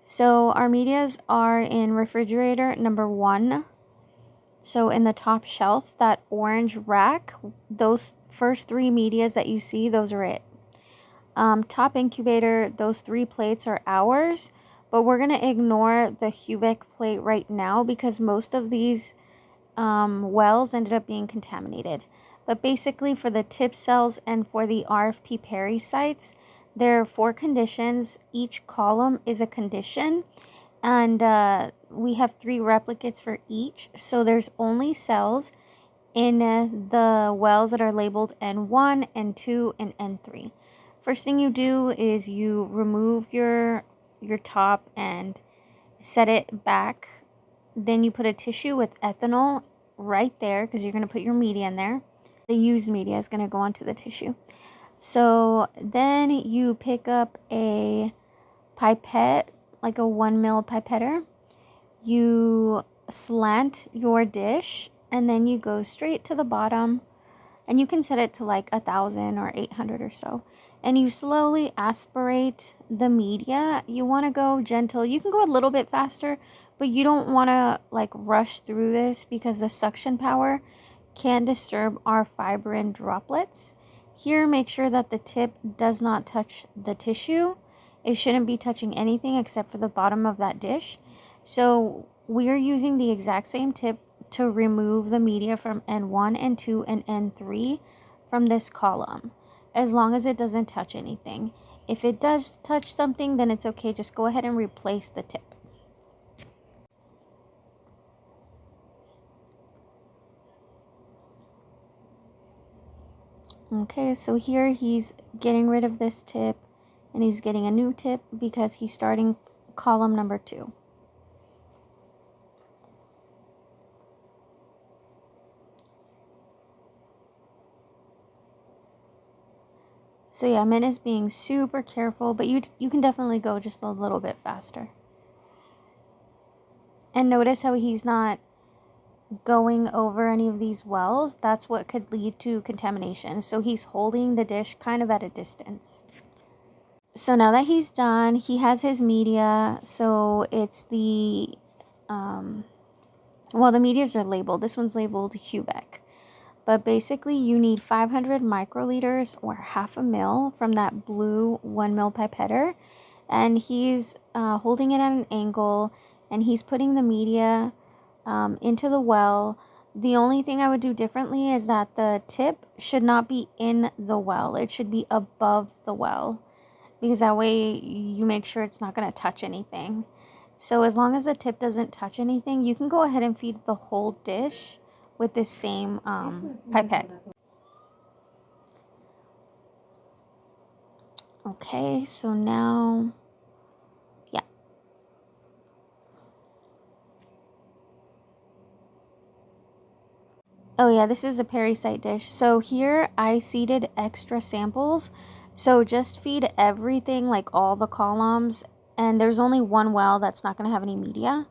So our medias are in refrigerator number 1. So in the top shelf, that orange rack, those first 3 medias that you see, those are it. Top incubator, those 3 plates are ours, but we're going to ignore the HUVEC plate right now because most of these wells ended up being contaminated. But basically for the tip cells and for the RFP Perry sites, there are 4 conditions. Each column is a condition, and we have 3 replicates for each. So there's only cells in the wells that are labeled N1, N2, and N3. First thing you do is you remove your top and set it back. Then you put a tissue with ethanol right there because you're going to put your media in there. The used media is going to go onto the tissue. So then you pick up a pipette, like a 1 mil pipetter. You slant your dish and then you go straight to the bottom, and you can set it to like 1,000 or 800 or so. And you slowly aspirate the media. You want to go gentle. You can go a little bit faster, but you don't want to like rush through this because the suction power can disturb our fibrin droplets. Here, make sure that the tip does not touch the tissue. It shouldn't be touching anything except for the bottom of that dish. So we're using the exact same tip to remove the media from N1, N2, and N3 from this column, as long as it doesn't touch anything. If it does touch something, then it's okay. Just go ahead and replace the tip. Okay, so here he's getting rid of this tip and he's getting a new tip because he's starting column number 2. So yeah, Min is being super careful, but you can definitely go just a little bit faster. And notice how he's not going over any of these wells. That's what could lead to contamination. So he's holding the dish kind of at a distance. So now that he's done, he has his media. So it's the, well, the medias are labeled. This one's labeled HUVEC. But basically, you need 500 microliters or half a mil from that blue 1 mil pipetter. And he's holding it at an angle, and he's putting the media into the well. The only thing I would do differently is that the tip should not be in the well. It should be above the well, because that way you make sure it's not going to touch anything. So as long as the tip doesn't touch anything, you can go ahead and feed the whole dish with this same pipette. Okay, so now, yeah. Oh yeah, this is a Perrysite dish. So here I seeded extra samples. So just feed everything, like all the columns. And there's only one well that's not going to have any media.